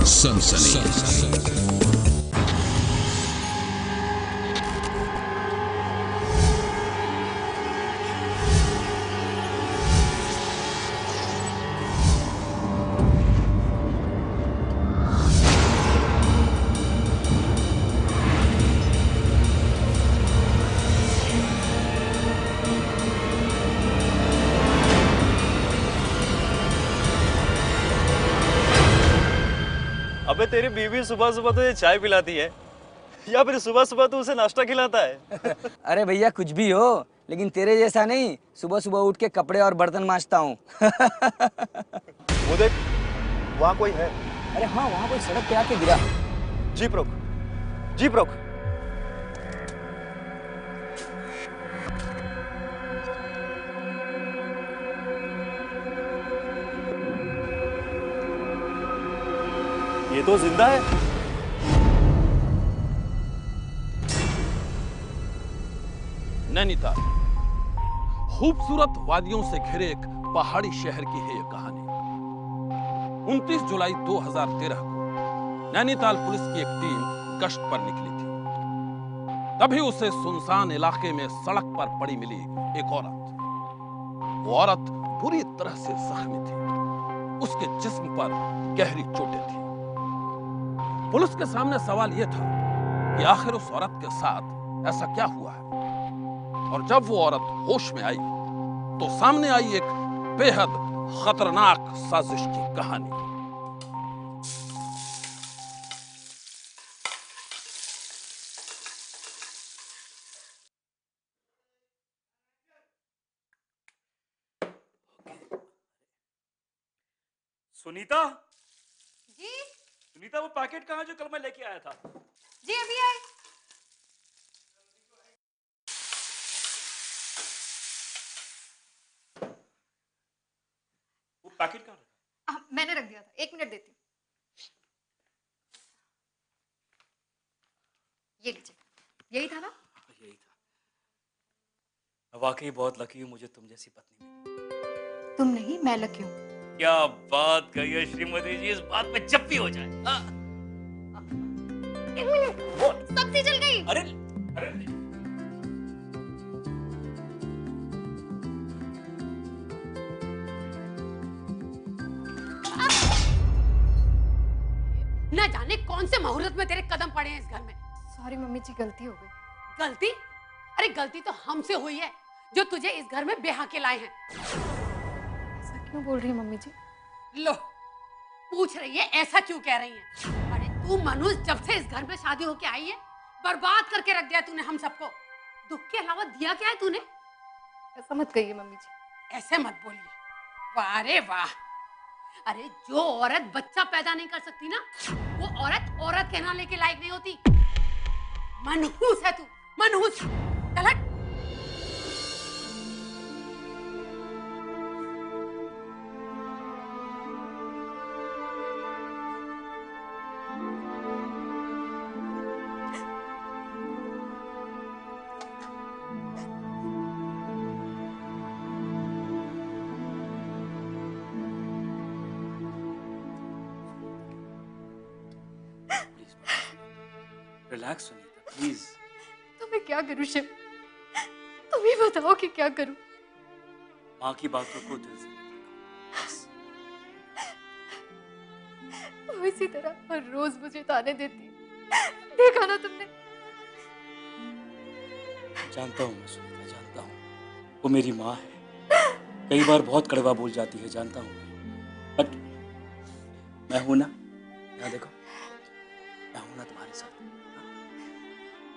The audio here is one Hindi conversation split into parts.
सनसनी। अबे तेरी बीवी सुबह सुबह तुझे चाय पिलाती है या फिर सुबह सुबह तू उसे नाश्ता खिलाता है? अरे भैया कुछ भी हो, लेकिन तेरे जैसा नहीं सुबह सुबह उठ के कपड़े और बर्तन मांजता हूँ। वो देख, वहाँ कोई है। अरे हाँ, वहाँ कोई सड़क पे आके गिरा। जीप रोक, जीप रोक। ये तो जिंदा है। नैनीताल, खूबसूरत वादियों से घिरे एक पहाड़ी शहर की है यह कहानी। 29 जुलाई 2013 को नैनीताल पुलिस की एक टीम गश्त पर निकली थी। तभी उसे सुनसान इलाके में सड़क पर पड़ी मिली एक औरत। वो औरत बुरी तरह से जख्मी थी। उसके जिस्म पर गहरी चोटें थी। पुलिस के सामने सवाल यह था कि आखिर उस औरत के साथ ऐसा क्या हुआ है। और जब वो औरत होश में आई तो सामने आई एक बेहद खतरनाक साजिश की कहानी। सुनीता, जी सुनीता वो पैकेट कहाँ जो कल मैं लेके आया था? जी अभी आए। वो पैकेट कहाँ रखा? मैंने रख दिया था, 1 मिनट देती हूँ। ये लीजिए, यही था ना? यही था। मैं वाकई बहुत लकी हूँ, मुझे तुम जैसी पत्नी मिली। तुम नहीं, मैं लकी हूँ। क्या बात कही है श्रीमती जी, इस बात पे जब भी हो जाए। 1 मिनट, सब्जी जल गई। अरे अरे न जाने कौन से मुहूर्त में तेरे कदम पड़े हैं इस घर में। सॉरी मम्मी जी, गलती हो गई। गलती? अरे गलती तो हमसे हुई है जो तुझे इस घर में ब्याह के लाए हैं। ऐसा क्यों बोल रही है मम्मी जी? लो, पूछ रही है ऐसा क्यों कह रही है? अरे तू मनुष्य जब से इस घर में शादी होके आई है, बर्बाद करके रख दिया तूने हम सबको। दुख के अलावा दिया क्या है तूने? ऐसा मत कहिए मम्मी जी। ऐसे मत बोलिए। वाह रे वाह। अरे जो औरत बच्चा पैदा नहीं कर सकती ना, वो औरत औरत कहलाने के लायक नहीं होती। मनहूस है तू, मनहूस। चल हट। Relax Sunita, please. तो मैं क्या करूं शिव? तुम ही बताओ कि क्या करूं? माँ की बातों को दिल से वो इसी तरह हर रोज मुझे ताने देती है। देखा ना तुमने? जानता हूँ मैं सुनीता, जानता हूँ वो मेरी माँ है। कई बार बहुत कड़वा बोल जाती है, जानता हूँ, बट मैं हूं ना। यहाँ देखो, मैं हूं ना तुम्हारे साथ।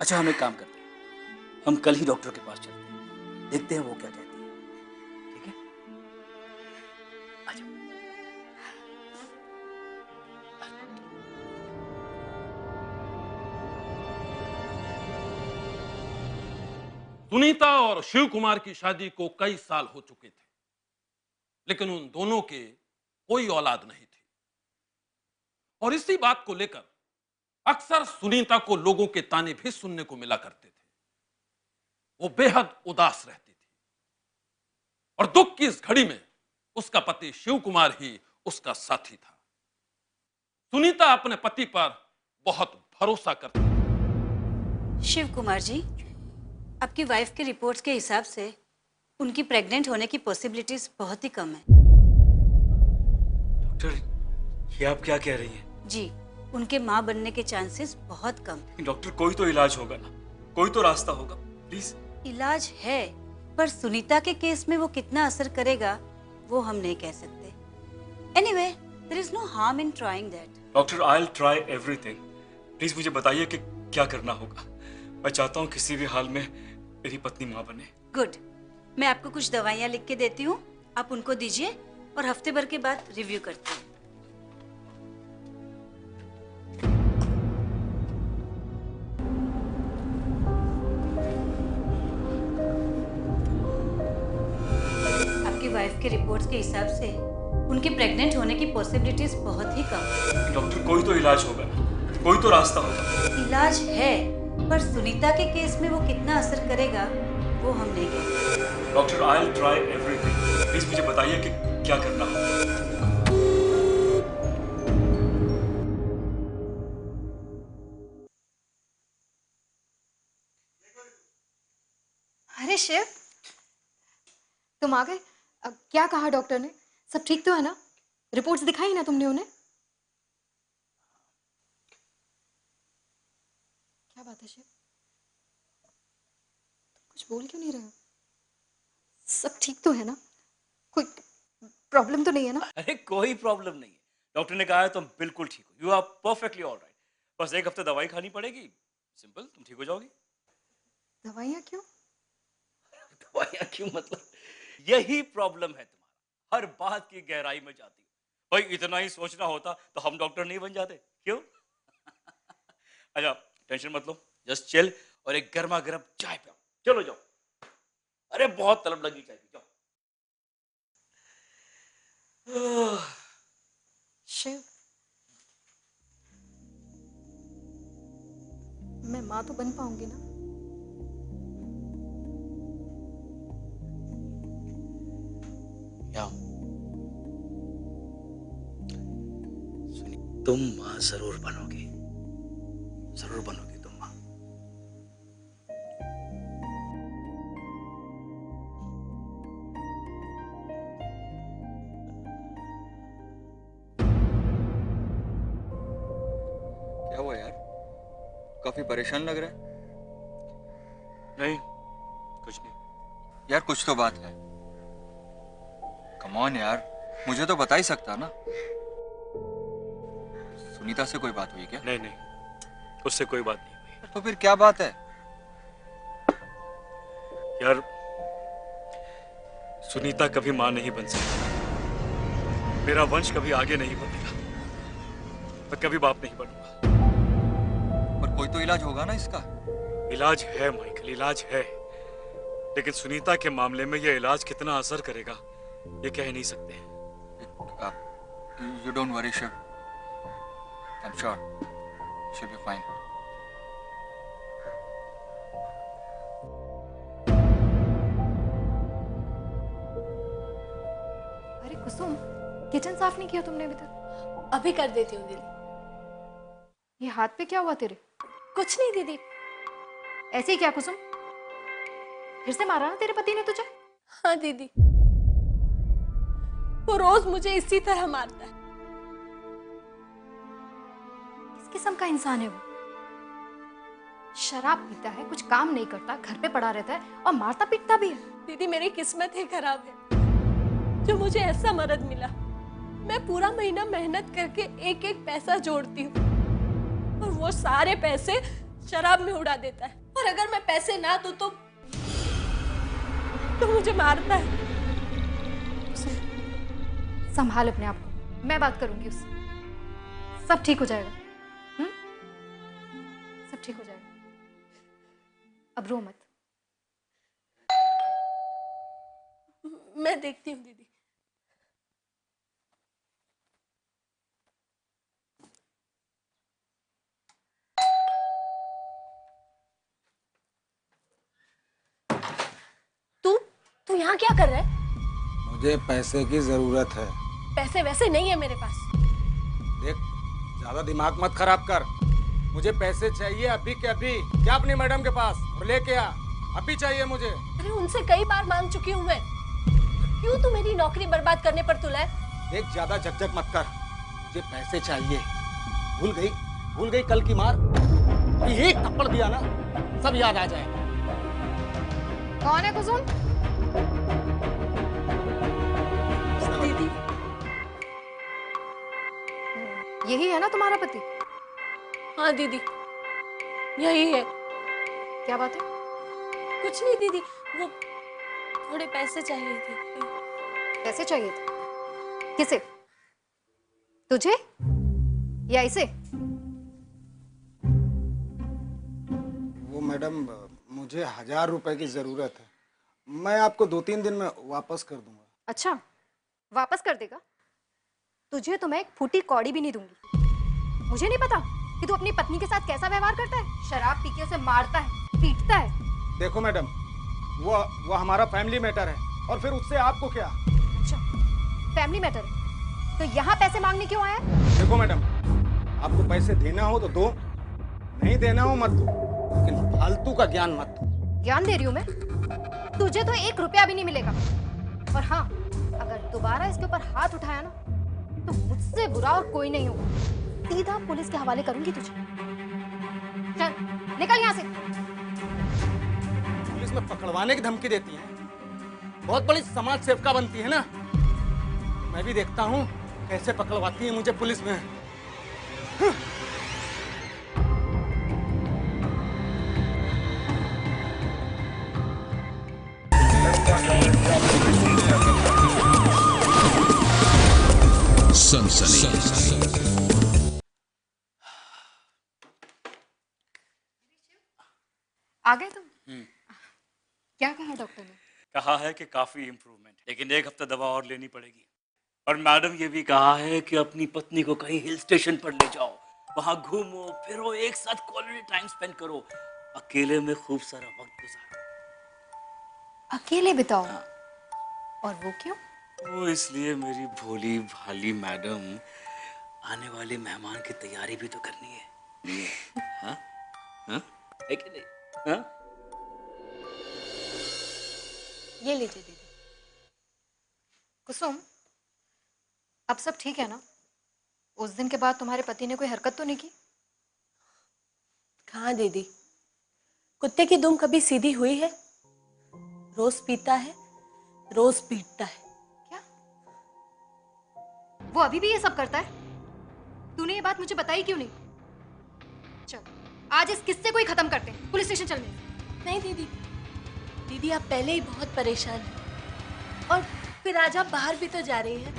अच्छा, हम एक काम करते हैं, हम कल ही डॉक्टर के पास चलते हैं, देखते हैं वो क्या कहती है। ठीक है? आजा। सुनीता और शिव कुमार की शादी को कई साल हो चुके थे, लेकिन उन दोनों के कोई औलाद नहीं थी। और इसी बात को लेकर अक्सर सुनीता को लोगों के ताने भी सुनने को मिला करते थे। वो बेहद उदास रहती थी और दुख की इस घड़ी में उसका पति शिव कुमार ही उसका साथी था। सुनीता अपने पति पर बहुत भरोसा करती है। शिव कुमार जी, आपकी वाइफ की रिपोर्ट्स के हिसाब से उनकी प्रेग्नेंट होने की पॉसिबिलिटीज बहुत ही कम है। डॉक्टर, ये आप क्या कह रही हैं? जी, उनके माँ बनने के चांसेस बहुत कम। डॉक्टर, कोई तो इलाज होगा ना, कोई तो रास्ता होगा, प्लीज। इलाज है, पर सुनीता के केस में वो कितना असर करेगा वो हम नहीं कह सकते। Anyway, there is no harm in trying that. Doctor, I will try everything. Please मुझे बताइए कि क्या करना होगा। मैं चाहता हूँ किसी भी हाल में मेरी पत्नी माँ बने। गुड, मैं आपको कुछ दवाइयाँ लिख के देती हूँ, आप उनको दीजिए और हफ्ते भर के बाद रिव्यू करते हैं। आपकी वाइफ के रिपोर्ट्स के हिसाब से उनके प्रेग्नेंट होने की पॉसिबिलिटीज बहुत ही कम है। डॉक्टर, कोई तो इलाज होगा ना, कोई तो रास्ता होगा। इलाज है, पर सुनीता के केस में वो कितना असर करेगा वो हम नहीं कह सकते। Doctor, I will try everything. Please मुझे बताइए कि क्या करना होगा। अरे शिव, तुम आ गए। अब क्या कहा डॉक्टर ने? सब ठीक तो है ना? रिपोर्ट्स दिखाई ना तुमने उन्हें? क्या बात है शिव, कुछ बोल क्यों नहीं रहे हो? सब ठीक तो है ना? कोई प्रॉब्लम तो नहीं है ना? अरे कोई प्रॉब्लम नहीं है, डॉक्टर ने कहा है तुम बिल्कुल ठीक हो। You are perfectly alright. बस एक हफ्ते दवाई खानी पड़ेगी, सिंपल, तुम ठीक हो जाओगी। दवाइयाँ क्यों? दवाइयाँ क्यों मतलब? यही प्रॉब्लम है तुम्हारा, हर बात की गहराई में जाती हो। भाई इतना ही सोचना होता तो हम डॉक्टर नहीं बन जाते, क्यों? अच्छा, टेंशन मत लो, जस्ट चिल और एक गर्मा गर्म चाय पियो। चलो जाओ। अरे बहुत तलब लगी चाय पी, जाओ। शिव, मैं माँ तो बन पाऊंगी ना? सुनी, तुम माँ जरूर बनोगी, जरूर बनोगी तुम माँ। क्या हुआ यार, काफी परेशान लग रहा है। नहीं, कुछ नहीं। यार कुछ तो बात है। कम ऑन यार, मुझे तो बता ही सकता ना। सुनीता से कोई बात हुई क्या? नहीं नहीं, उससे कोई बात नहीं हुई। तो फिर क्या बात है? यार, सुनीता कभी मां नहीं बन सकती। मेरा वंश कभी आगे नहीं बढ़ेगा। मैं कभी बाप नहीं बनूंगा। पर कोई तो इलाज होगा ना इसका। इलाज है माइकल, इलाज है, लेकिन सुनीता के मामले में यह इलाज कितना असर करेगा ये कह नहीं सकते। You don't worry Shiv, I am sure she will be fine. अरे कुसुम, किचन साफ नहीं किया तुमने अभी तक? अभी कर देती हूँ दीदी। ये हाथ पे क्या हुआ तेरे? कुछ नहीं दीदी। ऐसे ही क्या कुसुम? फिर से मारा ना तेरे पति ने तुझे? हाँ दीदी, वो रोज मुझे इसी तरह मारता है। किस किस्म का इंसान है वो? शराब पीता है, कुछ काम नहीं करता, घर पे पड़ा रहता है और मारता पीटता भी है। दीदी मेरी किस्मत ही खराब है जो मुझे ऐसा मर्द मिला। मैं पूरा महीना मेहनत करके एक एक पैसा जोड़ती हूँ और वो सारे पैसे शराब में उड़ा देता है। और अगर मैं पैसे ना दूं तो मुझे मारता है। संभाल अपने आप को, मैं बात करूंगी उससे। सब ठीक हो जाएगा। सब ठीक हो जाएगा, अब रो मत। मैं देखती हूँ दीदी। तू यहाँ क्या कर रहा है? मुझे पैसे की जरूरत है। पैसे वैसे नहीं है मेरे पास। देख, ज्यादा दिमाग मत खराब कर। मुझे पैसे चाहिए अभी के अभी। क्या अपनी मैडम के पास और लेके आ, अभी चाहिए मुझे। अरे उनसे कई बार मांग चुकी हूँ मैं। क्यों तू मेरी नौकरी बर्बाद करने पर तुला है? देख ज्यादा झकझक मत कर, मुझे पैसे चाहिए। भूल गई कल की मार। अभी एक थप्पड़ दिया ना सब याद आ जाए। कौन है कुसुम? दीदी, यही है ना तुम्हारा पति? हाँ दीदी, यही है। क्या बात है? कुछ नहीं दीदी, वो थोड़े पैसे चाहिए थे। पैसे चाहिए थे? किसे? तुझे या इसे? वो मैडम, मुझे 1000 रुपए की जरूरत है। मैं आपको 2-3 दिन में वापस कर दूंगा। अच्छा, वापस कर देगा? तुझे तो मैं एक फूटी कौड़ी भी नहीं दूंगी। मुझे नहीं पता कि तू अपनी पत्नी के साथ कैसा व्यवहार करता है। शराब पी के उसे मारता है, पीटता है। देखो मैडम, वो हमारा फैमिली मैटर है, और फिर उससे आपको क्या? अच्छा, फैमिली मैटर है तो यहाँ पैसे मांगने क्यों आया? देखो मैडम, आपको पैसे देना हो तो दो, नहीं देना हो मत दो, लेकिन फालतू का ज्ञान मत दो। ज्ञान दे रही हूँ मैं? तुझे तो 1 रुपया भी नहीं मिलेगा। और हाँ, अगर दोबारा इसके ऊपर हाथ उठाया ना तो मुझसे बुरा और कोई नहीं होगा। सीधा पुलिस के हवाले करूंगी तुझे। चल निकल यहाँ से। पुलिस में पकड़वाने की धमकी देती है। बहुत बड़ी समाज सेविका बनती है ना। मैं भी देखता हूँ कैसे पकड़वाती है मुझे पुलिस में। आ गए तुम? क्या कहा डॉक्टर ने? कहा है कि काफी इम्प्रूवमेंट, लेकिन 1 हफ्ता दवा और लेनी पड़ेगी। और मैडम ये भी कहा है कि अपनी पत्नी को कहीं हिल स्टेशन पर ले जाओ, वहां घूमो फिरो, एक साथ क्वालिटी टाइम स्पेंड करो, अकेले में खूब सारा वक्त गुजारो। अकेले बिताओ? हाँ। और वो क्यों? वो इसलिए मेरी भोली भाली मैडम, आने वाले मेहमान की तैयारी भी तो करनी है। हाँ? हाँ? है कि नहीं? हाँ? ये लीजिए दीदी। कुसुम, अब सब ठीक है ना? उस दिन के बाद तुम्हारे पति ने कोई हरकत तो नहीं की? कहाँ दीदी, कुत्ते की दुम कभी सीधी हुई है? रोज पीता है, रोज पीटता है। क्या? वो अभी भी ये सब करता है? तूने ये बात मुझे बताई क्यों नहीं? चल, आज इस किस्से को ही खत्म करते हैं। पुलिस स्टेशन चलने। नहीं दीदी, दीदी आप पहले ही बहुत परेशान हैं, और फिर आज आप बाहर भी तो जा रही हैं।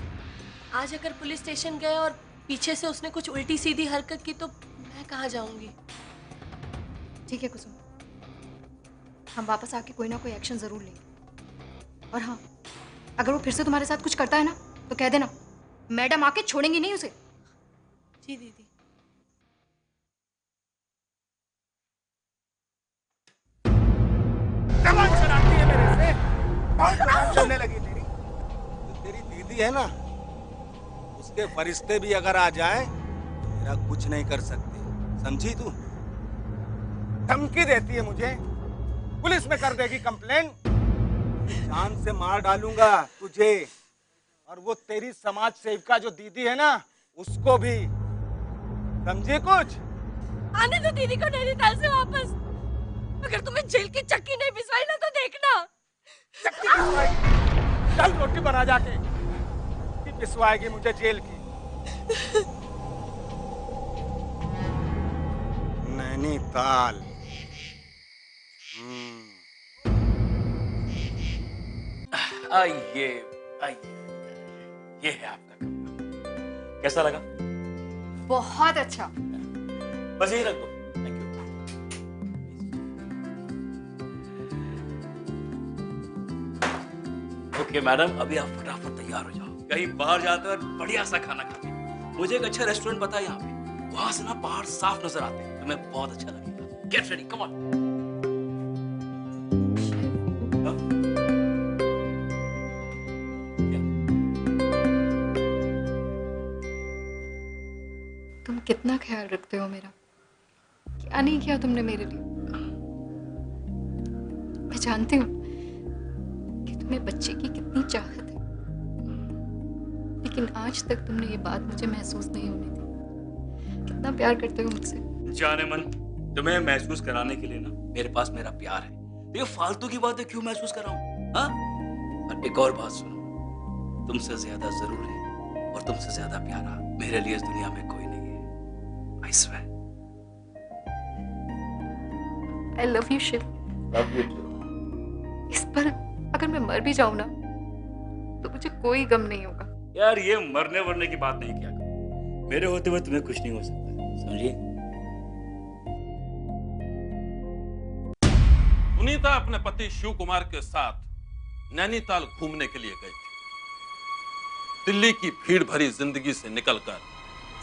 आज अगर पुलिस स्टेशन गए और पीछे से उसने कुछ उल्टी सीधी हरकत की तो मैं कहाँ जाऊंगी? ठीक है कुसुम, हम वापस आके कोई ना कोई एक्शन जरूर लेंगे। और हाँ, अगर वो फिर से तुम्हारे साथ कुछ करता है ना तो कह देना, मैडम आके छोड़ेंगी नहीं उसे। जी दीदी। जबान चलाती है मेरे से, बहुत जबान चलने लगी तेरी। तो तेरी दीदी है ना, उसके फरिश्ते भी अगर आ जाए मेरा कुछ नहीं कर सकते, समझी तू? धमकी देती है मुझे, पुलिस में कर देगी कंप्लेन, जान से मार डालूंगा तुझे, और वो तेरी समाज सेविका जो दीदी है ना उसको भी, समझी कुछ? आने दो दीदी को नैनीताल से वापस। अगर तुम्हें जेल की चक्की नहीं पिसवाई ना तो देखना। चक्की पिसवाएगी? चल रोटी बना जाके, चक्की पिसवाएगी मुझे जेल की। नैनीताल। आइए आइए, ये है आपका कमरा। कैसा लगा? बहुत अच्छा। बस यही रख दो। Thank you. ओके मैडम, अभी आप फटाफट तैयार हो जाओ, कहीं बाहर जाते और बढ़िया सा खाना खाते हैं। मुझे एक अच्छा रेस्टोरेंट पता है यहाँ पे, वहां से ना पहाड़ साफ नजर आते हैं, तुम्हें बहुत अच्छा लगेगा। Get ready, come on. तुम कितना ख्याल रखते हो मेरा। क्या नहीं किया तुमने मेरे लिए। मैं जानती हूँ कि तुम्हें बच्चे की कितनी चाहत है, लेकिन आज तक तुमने ये बात मुझे महसूस नहीं होने दी। कितना प्यार करते हो मुझसे। जाने मन, तुम्हें महसूस कराने के लिए ना मेरे पास मेरा प्यार है। तो ये फालतू की बातें क्यों महसूस कराऊं? हाँ? और एक और बात सुनो, तुमसे ज्यादा जरूरी और तुमसे ज्यादा प्यारा मेरे लिए इस दुनिया में कोई नहीं है। I swear. I love you Shiv. Love you too. इस पर अगर मैं मर भी जाऊं ना तो मुझे कोई गम नहीं होगा। यार ये मरने वरने की बात नहीं किया करो। मेरे होते हुए तुम्हें कुछ नहीं हो सकता, समझिए? सुनीता अपने पति शिव कुमार के साथ नैनीताल घूमने के लिए गई थी। दिल्ली की भीड़ भरी जिंदगी से निकलकर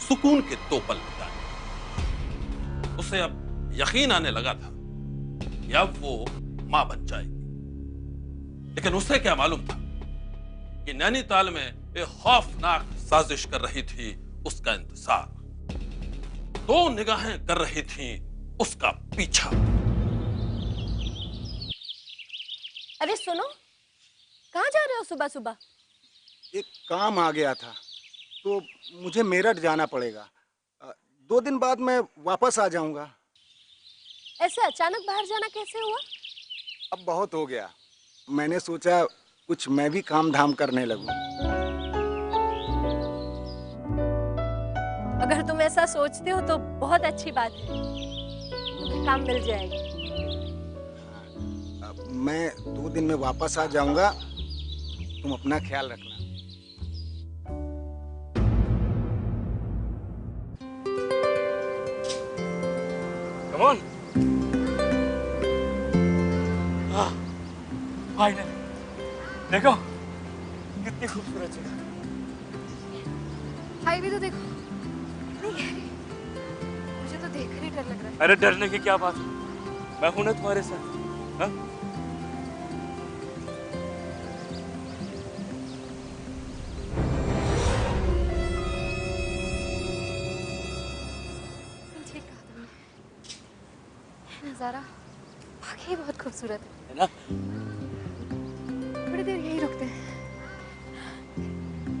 सुकून के 2 पल बिताए। उसे अब यकीन आने लगा था कि अब वो मां बन जाएगी। लेकिन उसे क्या मालूम था कि नैनीताल में एक खौफनाक साजिश कर रही थी उसका इंतजार। 2 निगाहें कर रही थी उसका पीछा। अरे सुनो, कहाँ जा रहे हो सुबह सुबह? एक काम आ गया था तो मुझे मेरठ जाना पड़ेगा। 2 दिन बाद मैं वापस आ जाऊंगा। ऐसे अचानक बाहर जाना कैसे हुआ? अब बहुत हो गया, मैंने सोचा कुछ मैं भी काम धाम करने लगूं। अगर तुम ऐसा सोचते हो तो बहुत अच्छी बात है, तुम्हें काम मिल जाएगा। मैं 2 दिन में वापस आ जाऊंगा, तुम अपना ख्याल रखना। Come on. फाइनल देखो कितनी खूबसूरत जगह। हाईवे तो देखो, कितनी गहरी। मुझे तो देखकर ही डर लग रहा है। अरे डरने की क्या बात है, मैं हूं ना तुम्हारे साथ। हाँ? ठीक कहा तुमने, नजारा वाकई बहुत खूबसूरत है ना? थोड़ी देर यही रुकते हैं।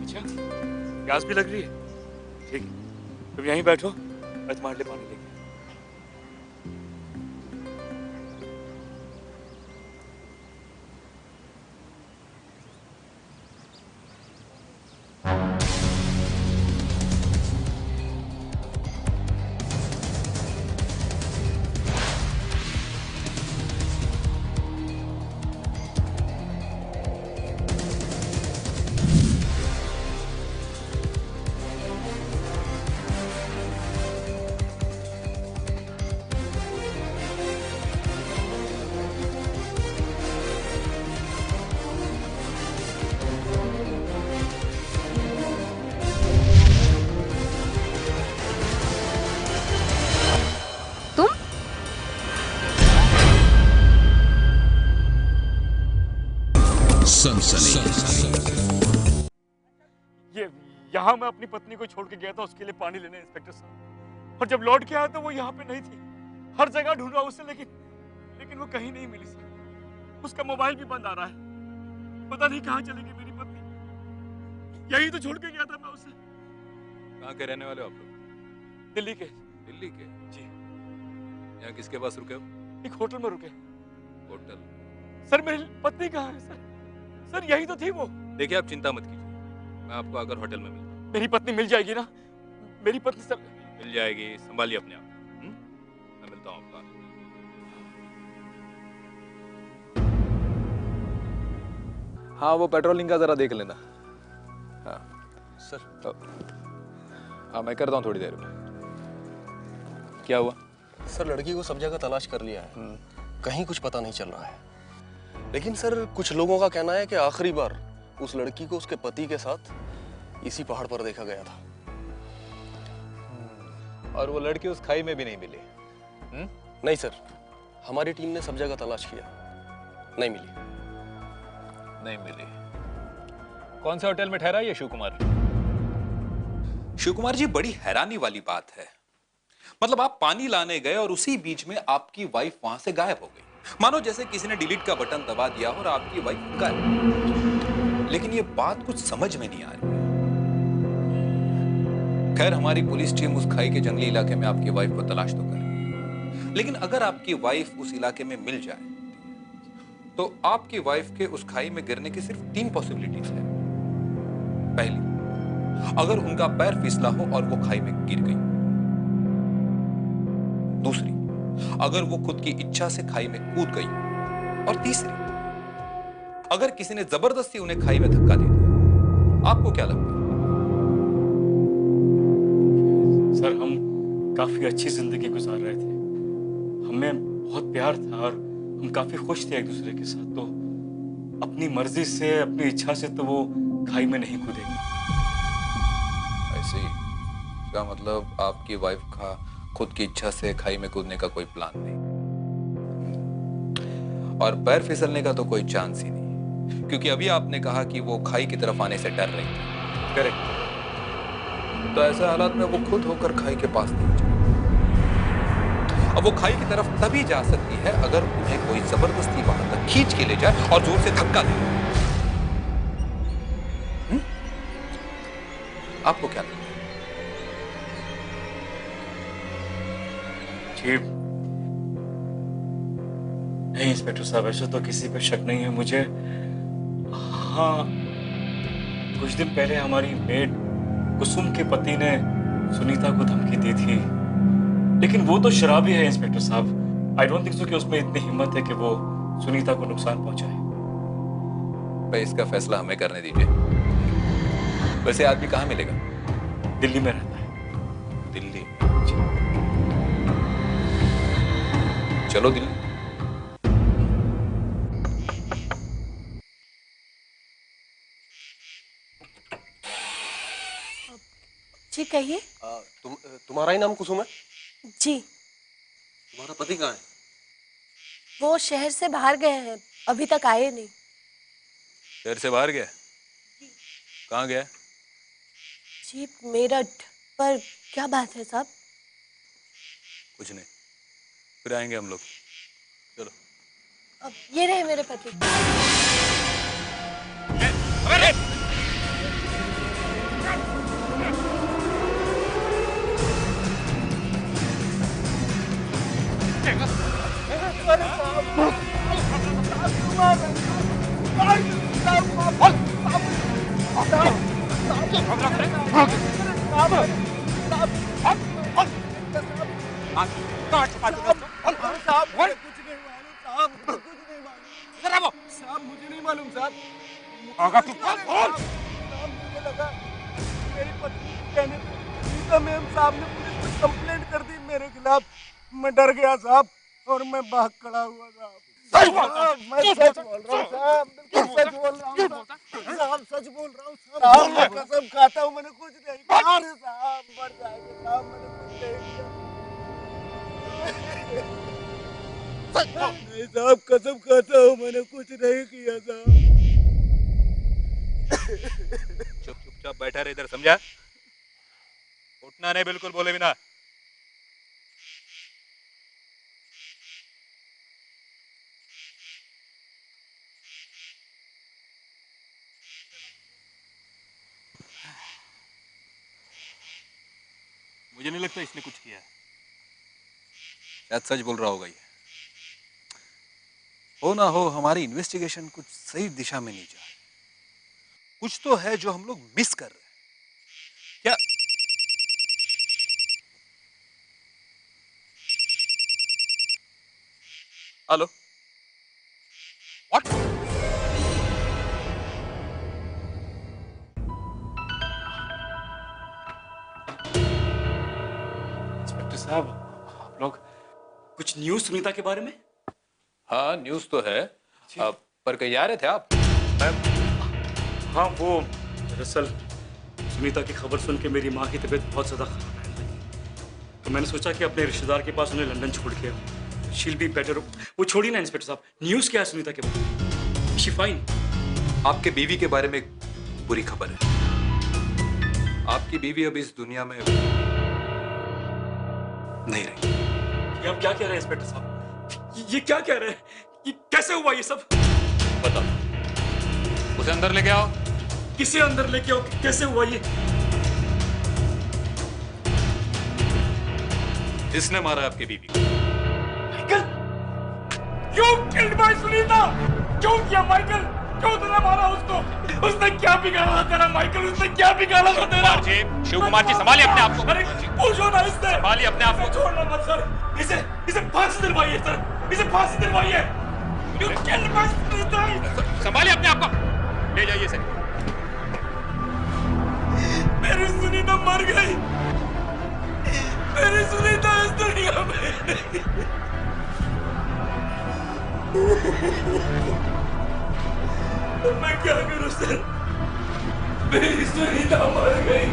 अच्छा, प्यास भी लग रही है? ठीक है, तुम यहीं बैठो, मैं तुम्हारे लिए पानी लेके ये यहाँ मैं अपनी पत्नी को छोड़ के गया था उसके लिए पानी लेने इंस्पेक्टर साहब, और जब लौट के आया तो वो यहाँ पे नहीं थी। हर जगह ढूंढा उसे, लेकिन वो कहीं नहीं मिली सर। उसका मोबाइल भी बंद आ रहा है, पता नहीं कहाँ चली गई मेरी पत्नी। यही तो छोड़ के गया था मैं उसे। कहाँ के रहने वाले हो आप लोग? दिल्ली के। दिल्ली के? जी। यहाँ किसके पास रुके हो? एक होटल में रुके। होटल? सर मेरी पत्नी कहाँ है सर? सर यही तो थी वो। देखिए आप चिंता मत कीजिए, मैं आपको आकर होटल में मिलता हूँ। मेरी पत्नी मिल जाएगी ना? मेरी पत्नी सर मिल जाएगी, संभालिए अपने आप। मैं मिलता हूँ आपका। हाँ वो पेट्रोलिंग का जरा देख लेना। हाँ सर। हाँ मैं करता हूँ थोड़ी देर में। क्या हुआ? सर लड़की को सब जगह तलाश कर लिया है, कहीं कुछ पता नहीं चल रहा है। लेकिन सर कुछ लोगों का कहना है कि आखिरी बार उस लड़की को उसके पति के साथ इसी पहाड़ पर देखा गया था। और वो लड़की उस खाई में भी नहीं मिली? नहीं सर, हमारी टीम ने सब जगह तलाश किया, नहीं मिली। नहीं मिली? कौन से होटल में ठहरा ये शिव कुमार? शिव कुमार जी, बड़ी हैरानी वाली बात है। मतलब आप पानी लाने गए और उसी बीच में आपकी वाइफ वहां से गायब हो गई, मानो जैसे किसी ने डिलीट का बटन दबा दिया और आपकी वाइफ गायब। लेकिन ये बात कुछ समझ में नहीं आ रही। खैर, हमारी पुलिस टीम उस खाई के जंगली इलाके में आपकी वाइफ को तलाश तो करे, लेकिन अगर आपकी वाइफ उस इलाके में मिल जाए तो आपकी वाइफ के उस खाई में गिरने की सिर्फ 3 पॉसिबिलिटीज है। पहली, अगर उनका पैर फिसला हो और वो खाई में गिर गई। दूसरी, अगर वो खुद की इच्छा से खाई में कूद गई। और तीसरी, अगर किसी ने जबरदस्ती उन्हें खाई में धक्का दे दिया। आपको क्या लगता है? सर, हम काफी अच्छी जिंदगी गुजार रहे थे, हमें बहुत प्यार था और हम काफी खुश थे एक दूसरे के साथ। तो अपनी मर्जी से, अपनी इच्छा से तो वो खाई में नहीं कूदेगी। ऐसे ही, इसका मतलब आपकी वाइफ का खुद की इच्छा से खाई में कूदने का कोई प्लान नहीं, और पैर फिसलने का तो कोई चांस ही नहीं, क्योंकि अभी आपने कहा कि वो खाई की तरफ आने से डर रही थी। करेक्ट। तो ऐसे हालात में वो खुद होकर खाई के पास नहीं जाए। अब वो खाई की तरफ तभी जा सकती है अगर उन्हें कोई जबरदस्ती वहां तक खींच के ले जाए और जोर से धक्का दे। आपको क्या लगता है? जी नहीं इंस्पेक्टर साहब, ऐसे तो किसी पे शक नहीं है मुझे। हाँ, कुछ दिन पहले हमारी मेड कुसुम के पति ने सुनीता को धमकी दी थी, लेकिन वो तो शराबी है इंस्पेक्टर साहब। आई डोंट थिंक सो कि उसमें इतनी हिम्मत है कि वो सुनीता को नुकसान पहुंचाए। भाई, इसका फैसला हमें करने दीजिए। वैसे आदमी कहाँ मिलेगा? दिल्ली में रहता है। दिल्ली? चलो दिल्ली। जी कहिए। तुम्हारा ही नाम कुसुम है? जी। तुम्हारा पति कहाँ है? वो शहर से बाहर गए हैं, अभी तक आए नहीं। शहर से बाहर गया? कहाँ गया? जी मेरठ। पर क्या बात है साहब? कुछ नहीं, फिर आएंगे हम लोग। चलो। अब ये रहे मेरे पति। मुझे नहीं मालूम साहब। मुझे लगा मेरी पत्नी कहने पे मैम साहब ने पुलिस में कंप्लेंट कर दी मेरे खिलाफ। मैं डर गया साहब और मैं भाग खड़ा हुआ साहब। मैं सच बोल रहा हूँ साहब, बिल्कुल सच बोल रहा हूँ साहब, सच बोल रहा हूँ साहब। मैं कसम खाता हूँ मैंने कुछ नहीं किया साहब। मर जाएंगे साहब, मैंने कुछ नहीं किया। नहीं साहब, कसम खाता हूँ मैंने कुछ नहीं किया साहब। चुपचाप बैठा रहे इधर, समझा? उठना नहीं, बिल्कुल बोले बिना। मुझे नहीं लगता इसने कुछ किया। शायद सच बोल रहा होगा ये। हो ना हो, हमारी इन्वेस्टिगेशन कुछ सही दिशा में नहीं जा रही। कुछ तो है जो हम लोग मिस कर रहे हैं। क्या? हेलो? व्हाट? इंस्पेक्टर साहब, आप लोग कुछ न्यूज़ सुनीता के बारे में? हाँ, न्यूज़ तो है। पर कहीं जा रहे थे आप? हाँ, वो दरअसल सुनीता की खबर सुन के मेरी माँ की तबीयत बहुत ज़्यादा खराब रहने लगी, तो मैंने सोचा कि अपने रिश्तेदार के पास उन्हें लंदन छोड़ के आऊँ। She'll be better. वो छोड़ी ना इंस्पेक्टर साहब, न्यूज़ क्या है सुनीता के बारे में? She fine. आपके बीवी के बारे में एक बुरी खबर है। आपकी बीवी अब इस दुनिया में नहीं रही। ये आप क्या कह रहे हैं इंस्पेक्टर साहब? ये क्या कह रहे हैं? ये कैसे हुआ ये सब? बताओ। उसे अंदर लेके आओ। किसे अंदर लेके आओ? कैसे हुआ ये? इसने मारा आपकी बीवी को। माइकल, क्यों किल्ड माय सुनीता? क्यों किया माइकल? क्यों तूने मारा उसको? उसने क्या बिगाड़ा था तेरा माइकल? उसने क्या बिगाड़ा था तेरा? शिव कुमार जी संभालिए अपने आप को। अरे पूछो ना इससे। संभालिए अपने आप को। छोड़ना मत सर। इसे फांसी दिलवाइए सर। इसे फांसी दिलवाइए। You killed my Sunita. संभालिए अपने आप को। ले जाइए इसे। मेरी सुनीता मर गई। मेरी सुनीता इस दुनिया में। मैं क्या करूं सर? मेरी सुनीता मर गई।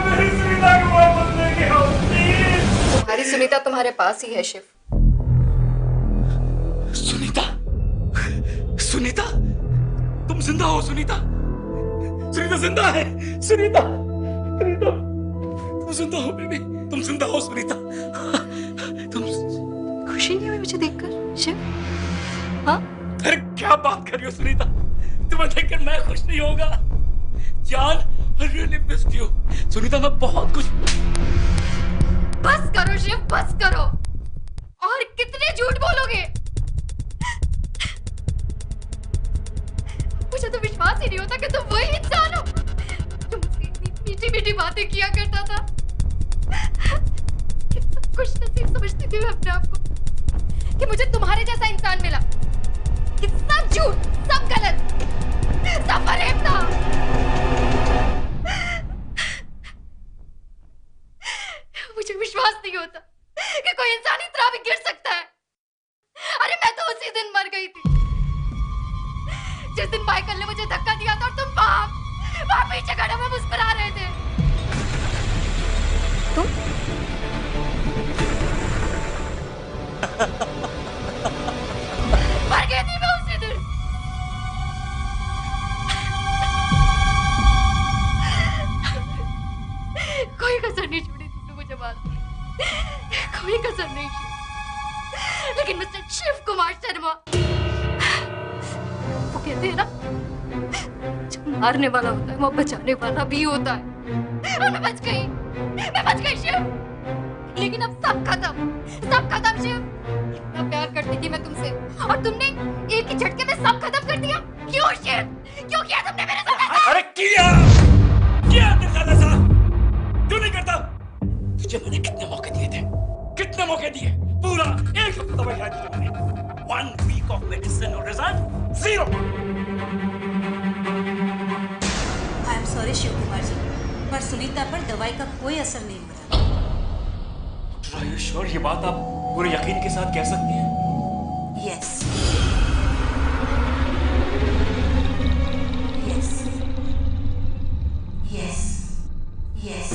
मेरी सुनीता को वापस लेके आओ प्लीज। तुम्हारी सुनीता तुम्हारे पास ही है शिव। सुनीता, सुनीता, तुम जिंदा हो सुनीता? सुनीता जिंदा है। सुनीता, सुनीता, तुम जिंदा हो बेबी। तुम जिंदा हो सुनीता। तुम खुशी नहीं हुई मुझे देखकर शिव? हाँ? अरे क्या बात कर रही हो सुनीता? तुम्हें देखकर मैं खुश नहीं होगा? जान, I really missed you. Sunita मैं बहुत कुछ। बस करो शिव, बस करो। और कितने झूठ बोलोगे? मुझे तो विश्वास ही नहीं होता कि तुम वही इंसान हो जो मुझसे इतनी मीठी मीठी बातें किया करता था। कितना खुशनसीब समझती थी मैं अपने आप को कि मुझे तुम्हारे जैसा इंसान मिला। कि सब झूठ, सब गलत, सब फरेब था। मुझे विश्वास नहीं होता कि कोई इंसान इस तरह भी गिर सकता है। अरे मैं तो उसी दिन मर गई थी जिस दिन माइकल ने मुझे धक्का दिया था और तुम वहां पीछे खड़े हुए मुस्कुरा रहे थे। तुम? मर गई थी मैं उसी दिन। कोई कसर नहीं छोड़ी तुमने मुझे मारने की। कोई कसर नहीं छोड़ी। लेकिन मिस्टर शिव कुमार शर्मा, वो कहते हैं ना, जो मारने वाला होता है वो बचाने वाला भी होता है। और मैं बच गई शिव। लेकिन अब सब खत्म शिव। इतना प्यार करती थी मैं तुमसे और तुमने एक ही झटके में सब खत्म कर दिया। क्यों शिव? क्यों किया तुमने मेरे साथ ऐसा? अरे किया तेरे साथ ऐसा? क्यों नहीं करता? तुझे मैंने कितने मौके दिए थे? कितने मौके दिए? पूरा एक हफ्ता बैठा दिया मैंने। 1 week of medicine और result 0. I am sorry Shiv Kumar ji, पर सुनीता पर दवाई का कोई असर नहीं हुआ। Are you sure? ये बात आप पूरे यकीन के साथ कह सकती हैं? Yes yes yes.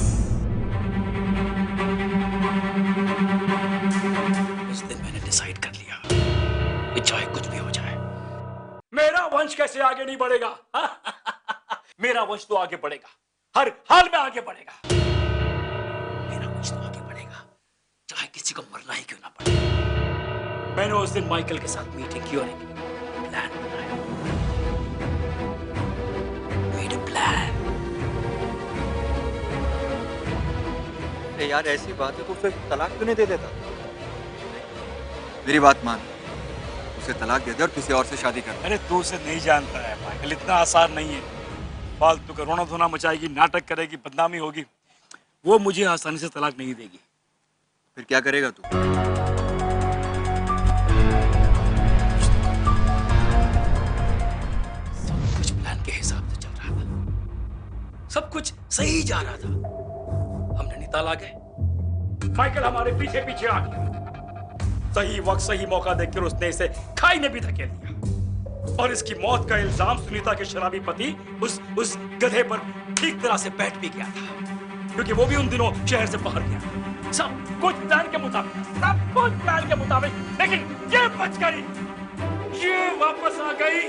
उस दिन मैंने डिसाइड कर लिया कि चाहे कुछ भी हो जाए, मेरा वंश कैसे आगे नहीं बढ़ेगा? मेरा वंश तो आगे बढ़ेगा, हर हाल में आगे बढ़ेगा। मेरा वंश तो आगे बढ़ेगा, चाहे किसी को मरना ही क्यों ना पड़े। मैंने उस दिन माइकल के साथ मीटिंग की और एक प्लान बनाया। Made a plan. यार ऐसी बात है तो फिर तलाक क्यों नहीं दे देता? मेरी बात मान, उसे तलाक दे दे और किसी और से शादी कर। अरे तू उसे नहीं जानता है माइकल, इतना आसान नहीं है। फालतू का रोना धोना मचाएगी, नाटक करेगी, बदनामी होगी। वो मुझे आसानी से तलाक नहीं देगी। फिर क्या करेगा तू? सब कुछ प्लान के हिसाब से चल रहा था, सब कुछ सही जा रहा था। हम नैनीताल आ गए, माइकल हमारे पीछे पीछे आ गया। सही वक्त सही मौका देखकर उसने इसे खाई में भी धकेल दिया और इसकी मौत का इल्जाम सुनीता के शराबी पति उस गधे पर ठीक तरह से बैठ भी गया था, क्योंकि वो भी उन दिनों शहर से बाहर गया। सब कुछ प्लान के मुताबिक, लेकिन ये बच गई, ये वापस आ गई।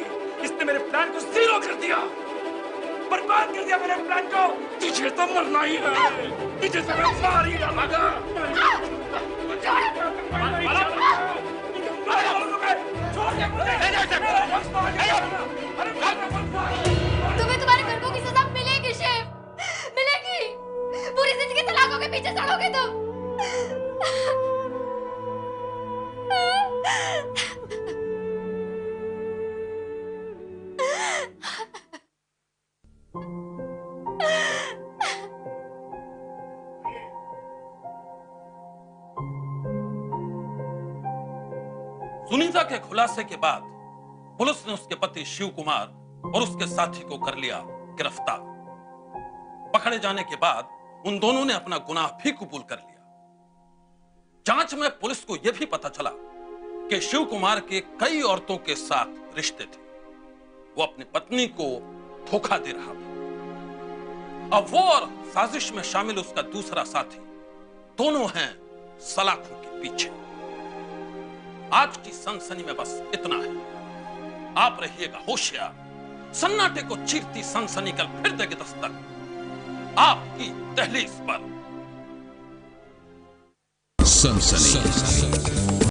इसने मेरे प्लान को जीरो कर दिया, बर्बाद कर दिया मेरे प्लान को। तुझे तो मरना ही है, तुझे तो मैं मार ही डालूंगा। तुम्हें तुम्हारे कर्मों की सजा मिलेगी शेफ, मिलेगी। पूरी जिंदगी तलाकों के पीछे सड़ोगे तुम। सुनीता के खुलासे के बाद पुलिस ने उसके पति शिव कुमार और उसके साथी को कर लिया गिरफ्तार। पकड़े जाने के बाद उन दोनों ने अपना गुनाह भी कबूल कर लिया। जांच में पुलिस को यह भी पता चला कि शिव कुमार के कई औरतों के साथ रिश्ते थे। वो अपनी पत्नी को धोखा दे रहा था। अब वो और साजिश में शामिल उसका दूसरा साथी दोनों हैं सलाखों के पीछे। आज की सनसनी में बस इतना है। आप रहिएगा होशियार। सन्नाटे को चीरती सनसनी कल फिर देगी दस्तक आपकी दहलीज पर। सनसनी।